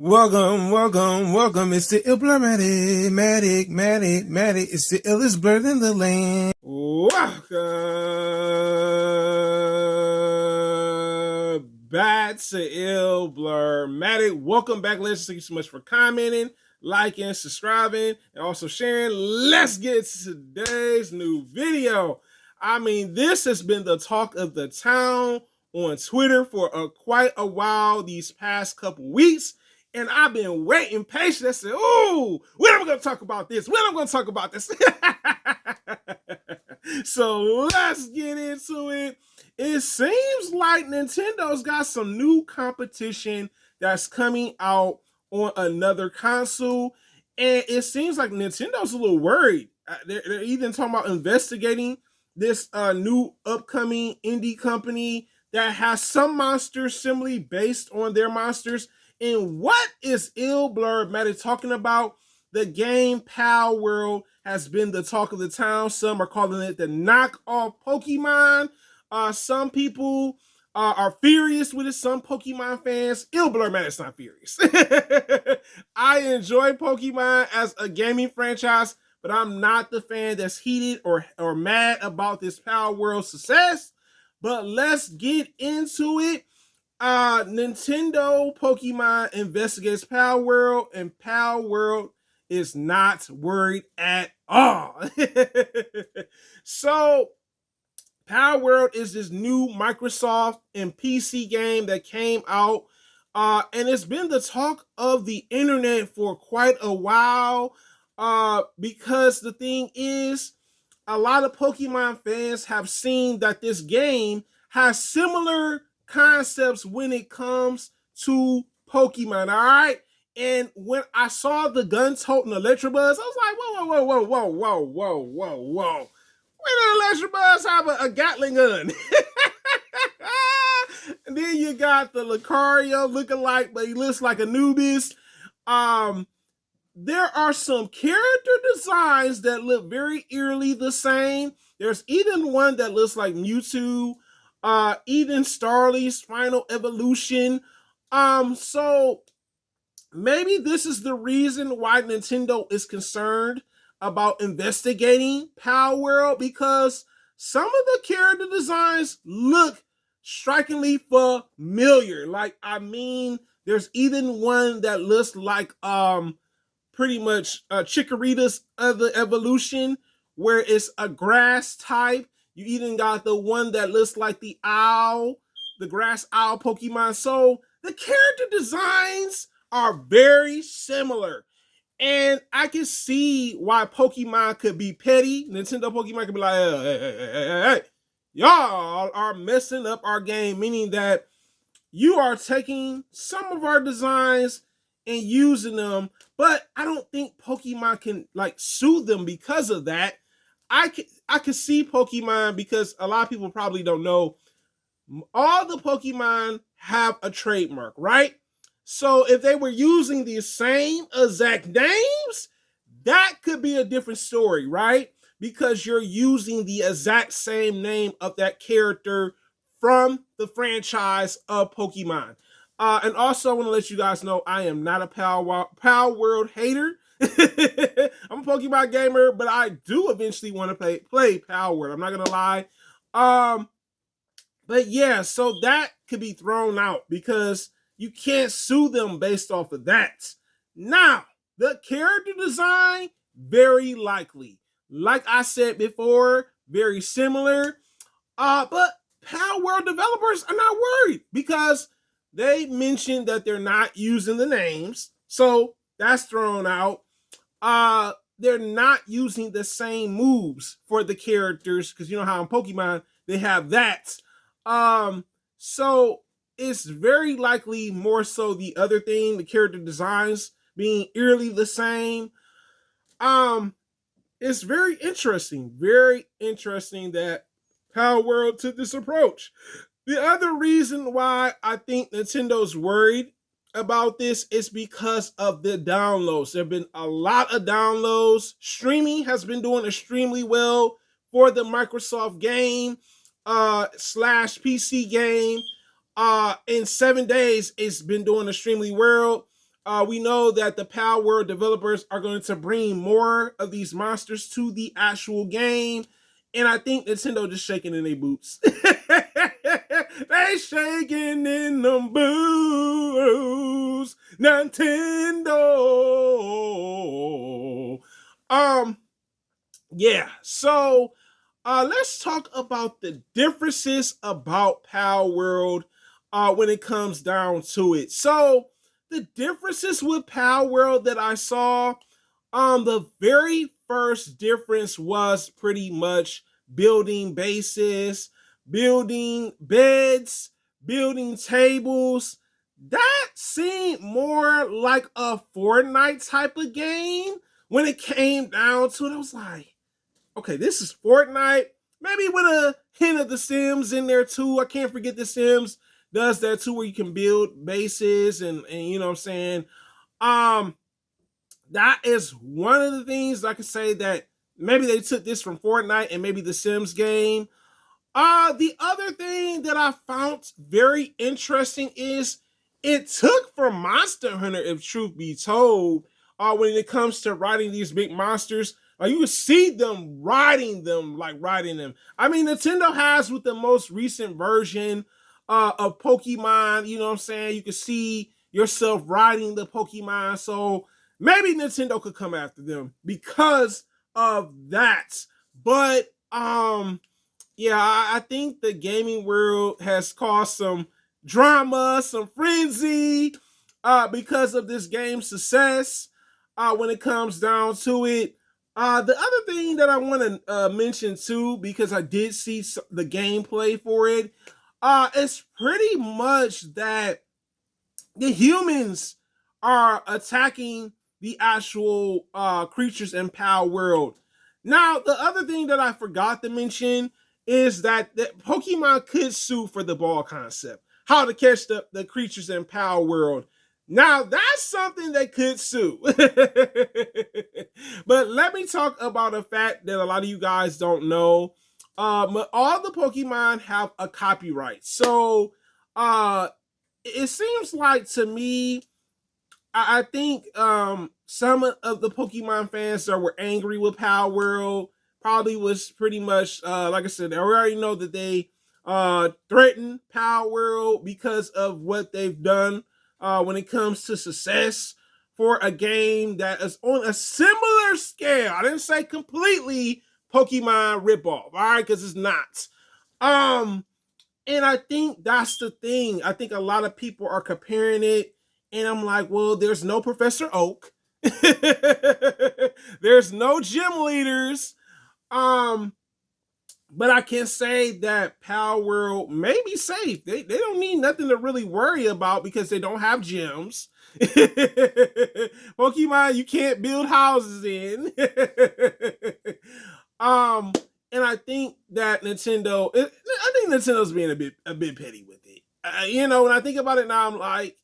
Welcome. It's the Matic. It's the illest blurred in the land. Welcome back to Matic. Welcome back, ladies. Thank you so much for commenting, liking, subscribing, and also sharing. Let's get to today's new video. I mean, this has been the talk of the town on Twitter for quite a while these past couple weeks. And I've been waiting patiently. I said, "Oh, when am I going to talk about this? When am I going to talk about this?" So let's get into it. It seems like Nintendo's got some new competition that's coming out on another console. And it seems like Nintendo's a little worried. They're even talking about investigating this new upcoming indie company that has some monsters similarly based on their monsters. And what is Matter talking about? The game Palworld has been the talk of the town. Some are calling it the knockoff Pokemon. Some people are furious with it. Some Pokemon fans, Matter's not furious. I enjoy Pokemon as a gaming franchise, but I'm not the fan that's heated or mad about this Palworld success. But let's get into it. Nintendo Pokemon investigates Palworld, and Palworld is not worried at all. So, Palworld is this new Microsoft and PC game that came out, and it's been the talk of the internet for quite a while, because the thing is, a lot of Pokemon fans have seen that this game has similar concepts when it comes to Pokemon, all right? And when I saw the guns holding Electabuzz, I was like, whoa. When did Electabuzz have a Gatling gun? And then you got the Lucario looking like, but he looks like Anubis. There are some character designs that look very eerily the same. There's even one that looks like Mewtwo. Even Starly's final evolution. So maybe this is the reason why Nintendo is concerned about investigating Palworld, because some of the character designs look strikingly familiar. Like, I mean, there's even one that looks like pretty much Chikorita's other evolution, where it's a grass type. You even got the one that looks like the owl, the grass owl Pokemon. So the character designs are very similar. And I can see why Pokemon could be petty. Nintendo Pokemon could be like, hey, y'all are messing up our game, meaning that you are taking some of our designs and using them, but I don't think Pokemon can like sue them because of that. I could see Pokemon, because a lot of people probably don't know, all the Pokemon have a trademark, right? So if they were using the same exact names, that could be a different story, right? Because you're using the exact same name of that character from the franchise of Pokemon. And also, I want to let you guys know I am not a Palworld hater. I'm a Pokemon gamer, but I do eventually want to play Palworld. I'm not gonna lie. But yeah, so that could be thrown out because you can't sue them based off of that. Now, the character design, very likely. Like I said before, very similar. But Palworld developers are not worried because they mentioned that they're not using the names. So that's thrown out. They're not using the same moves for the characters, because you know how in Pokemon they have that. So it's very likely more so the other thing, the character designs being eerily the same. It's very interesting that Palworld took this approach. The other reason why I think Nintendo's worried about this is because of the downloads. There have been a lot of downloads. Streaming has been doing extremely well for the Microsoft game slash PC game. In 7 days, it's been doing extremely well. We know that the Palworld developers are going to bring more of these monsters to the actual game. And I think Nintendo just shaking in their boots. They shaking in them boots. Nintendo. Yeah. So let's talk about the differences about Palworld when it comes down to it. So the differences with Palworld that I saw, the very first difference was pretty much building bases, building beds, building tables. That seemed more like a Fortnite type of game when it came down to it. I was like, okay, this is Fortnite, maybe with a hint of The Sims in there too. I can't forget The Sims does that too, where you can build bases and you know what I'm saying. Um, that is one of the things I can say that maybe they took this from Fortnite and maybe the Sims game. The other thing that I found very interesting is it took from Monster Hunter, if truth be told, when it comes to riding these big monsters. You see them riding them, like riding them. I mean, Nintendo has with the most recent version of Pokemon, you know what I'm saying? You can see yourself riding the Pokemon. So maybe Nintendo could come after them because of that. But yeah, I think the gaming world has caused some drama, some frenzy because of this game's success when it comes down to it. The other thing that I want to mention too, because I did see the gameplay for it, it's pretty much that the humans are attacking the actual creatures in Palworld. Now, the other thing that I forgot to mention is that Pokemon could sue for the ball concept, how to catch the creatures in Palworld. Now, that's something they could sue. But let me talk about a fact that a lot of you guys don't know. All the Pokemon have a copyright. So, it seems like to me, I think some of the Pokemon fans that were angry with Palworld probably was pretty much like I said, they already know that they threatened Palworld because of what they've done when it comes to success for a game that is on a similar scale. I didn't say completely Pokemon ripoff, all right, because it's not. And I think that's the thing. I think a lot of people are comparing it, and I'm like, well, there's no Professor Oak. There's no gym leaders. Um, but I can say that Palworld may be safe. They don't need nothing to really worry about because they don't have gyms. Pokemon, you can't build houses in. um, and I think that I think Nintendo's being a bit petty with it. You know, when I think about it now, I'm like,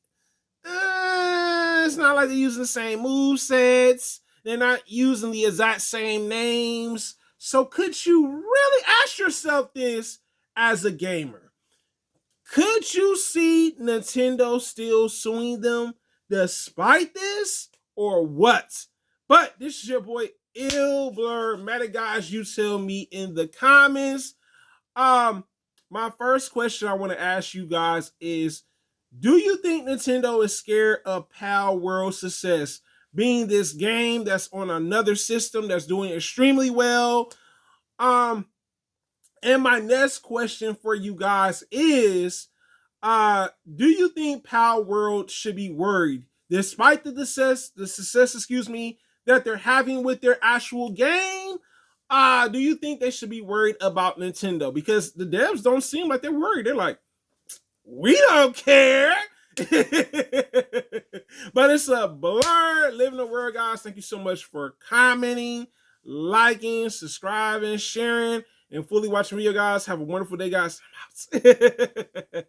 it's not like they're using the same move sets. They're not using the exact same names. So could you really ask yourself this as a gamer? Could you see Nintendo still suing them despite this or what? But this is your boy Ill Blur Meta guys. You tell me in the comments. My first question I want to ask you guys is, do you think Nintendo is scared of Palworld's success? Being this game that's on another system that's doing extremely well. And my next question for you guys is, do you think Palworld should be worried despite the success, excuse me, that they're having with their actual game? Do you think they should be worried about Nintendo? Because the devs don't seem like they're worried. They're like, we don't care. But it's a blur. Live in the world, guys. Thank you so much for commenting, liking, subscribing, sharing, and fully watching video, guys. Have a wonderful day, guys. I'm out.